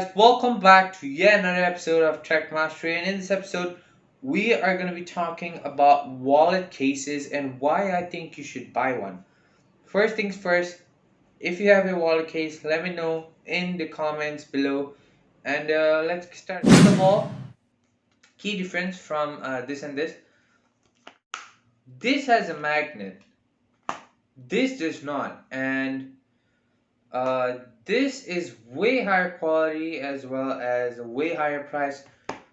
guys, welcome back to yet another episode of Tech Mastery. And in this episode, we are going to be talking about wallet cases and why I think you should buy one. First things first, if you have a wallet case, let me know in the comments below. And let's get started. First of all, key difference from this and this. This has a magnet. This does not. And uh, this is way higher quality as well as a way higher price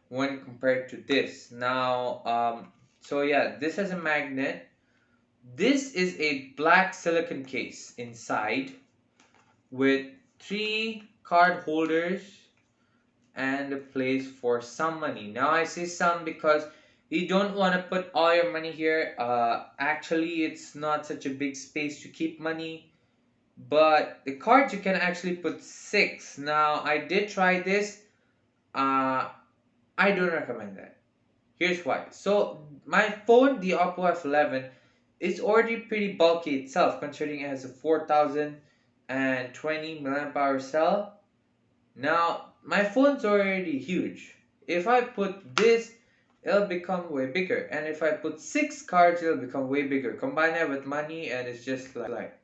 when compared to this. Now, so yeah, this has a magnet. This is a black silicon case inside with three card holders and a place for some money. Now, I say some because you don't want to put all your money here. Actually, it's not such a big space to keep money. But the cards you can actually put six. Now, I did try this. Uh, I don't recommend that. Here's why. So my phone, the Oppo F11, is already pretty bulky itself, considering it has a 4020 milliamp hour cell. Now my phone's already huge. If I put this, it'll become way bigger, and if I put six cards, it'll become way bigger. Combine that with money, and it's just like.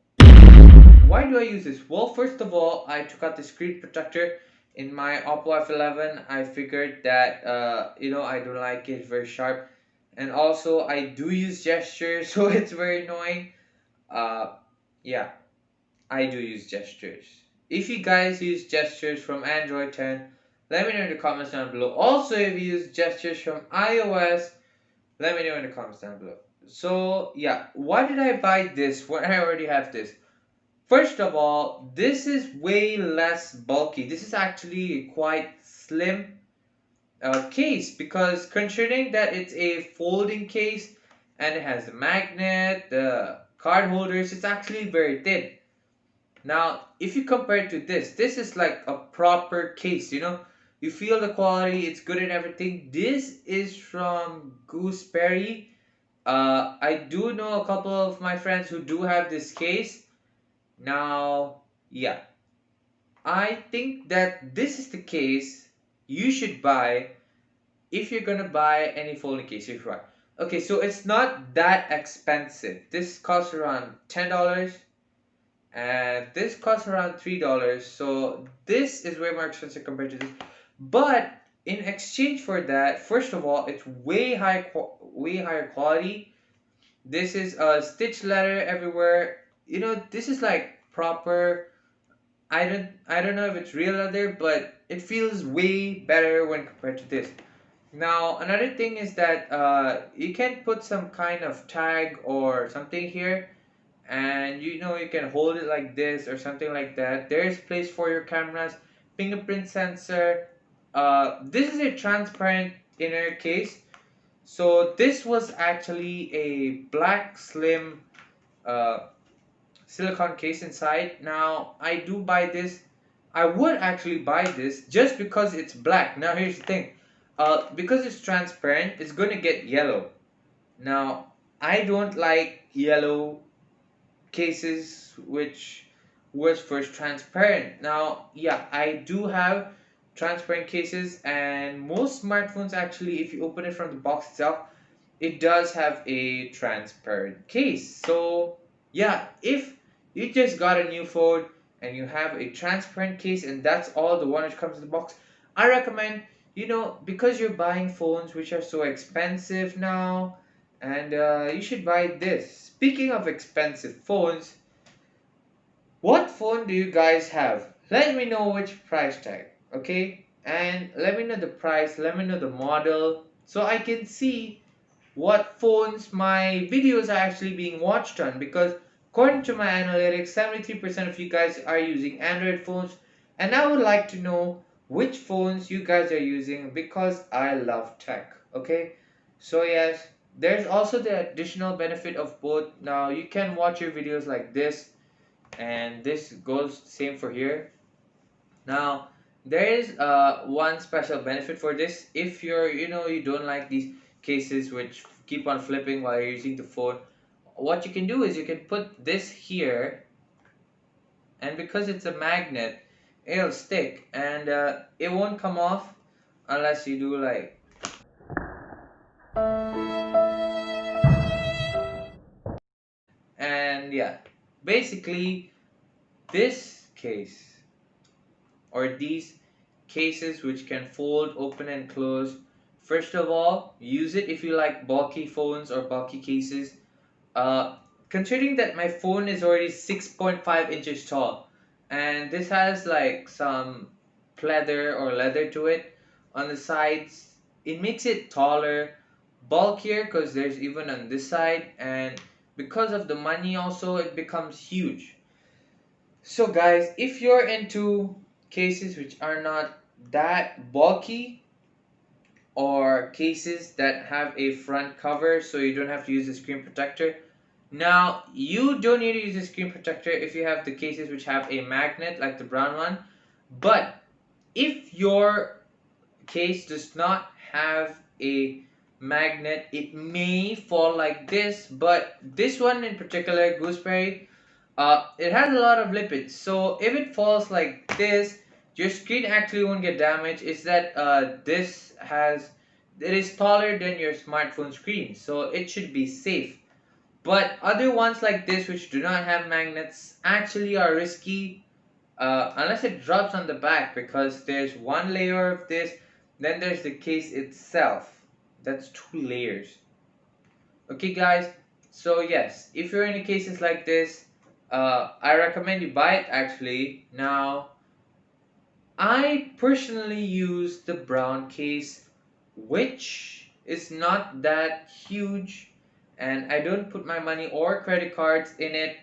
Why do I use this? Well, first of all, I took out the screen protector in my Oppo F11. I figured that I don't like it very sharp, and also I do use gestures, so it's very annoying. Uh, yeah, I do use gestures. If you guys use gestures from Android 10, let me know in the comments down below. Also, if you use gestures from iOS, let me know in the comments down below. So yeah, why did I buy this when I already have this? First of all, this is way less bulky. This is actually a quite slim case because considering that it's a folding case and it has the magnet, the card holders, it's actually very thin. Now, if you compare it to this is like a proper case, you know? You feel the quality, it's good and everything. This is from Gooseberry. I do know a couple of my friends who do have this case. Now, yeah, I think that this is the case you should buy if you're gonna buy any folding case. If you buy. Okay, so it's not that expensive. This costs around $10, and this costs around $3. So this is way more expensive compared to this. But in exchange for that, first of all, it's way higher quality. This is a stitch leather everywhere. You know, this is like proper. I don't know if it's real leather, but it feels way better when compared to this. Now another thing is that you can put some kind of tag or something here, and you can hold it like this or something like that. There's place for your cameras, fingerprint sensor. This is a transparent inner case. So this was actually a black slim uh, silicone case inside. Now, I do buy this. I would actually buy this just because it's black. Now, here's the thing. Because it's transparent, it's going to get yellow. Now, I don't like yellow cases which was first transparent. Now, yeah, I do have transparent cases, and most smartphones actually, if you open it from the box itself, it does have a transparent case. So yeah, if you just got a new phone and you have a transparent case and that's all the one which comes in the box, I recommend, because you're buying phones which are so expensive now, and you should buy this. Speaking of expensive phones, what phone do you guys have? Let me know which price tag, okay? And let me know the price, let me know the model, so I can see what phones my videos are actually being watched on, because according to my analytics, 73% of you guys are using Android phones, and I would like to know which phones you guys are using because I love tech. Okay, so yes, there's also the additional benefit of both. Now you can watch your videos like this, and this goes same for here. Now, there is one special benefit for this. If you don't like these cases which keep on flipping while you're using the phone, what you can do is you can put this here, and because it's a magnet, it'll stick, and it won't come off unless you do like. And yeah, basically this case or these cases which can fold, open, and close. First of all, use it if you like bulky phones or bulky cases. Uh, Considering that my phone is already 6.5 inches tall, and this has like some pleather or leather to it on the sides, it makes it taller, bulkier because there's even on this side, and because of the money also, it becomes huge. So, guys, if you're into cases which are not that bulky, or cases that have a front cover so you don't have to use a screen protector, now you don't need to use a screen protector if you have the cases which have a magnet like the brown one. But if your case does not have a magnet, it may fall like this. But this one in particular, Gooseberry, it has a lot of lipids, so if it falls like this, your screen actually won't get damaged. It's that it is taller than your smartphone screen, so it should be safe. But other ones like this, which do not have magnets, actually are risky unless it drops on the back, because there's one layer of this, then there's the case itself. That's two layers. Okay, guys. So yes, if you're in cases like this, I recommend you buy it. Actually, now I personally use the brown case, which is not that huge, and I don't put my money or credit cards in it.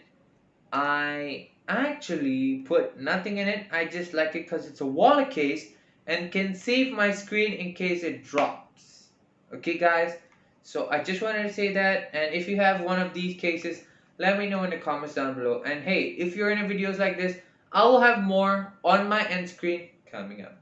I actually put nothing in it. I just like it because it's a wallet case and can save my screen in case it drops. Okay, guys? So I just wanted to say that. And if you have one of these cases, let me know in the comments down below. And hey, if you're in videos like this, I will have more on my end screen coming up.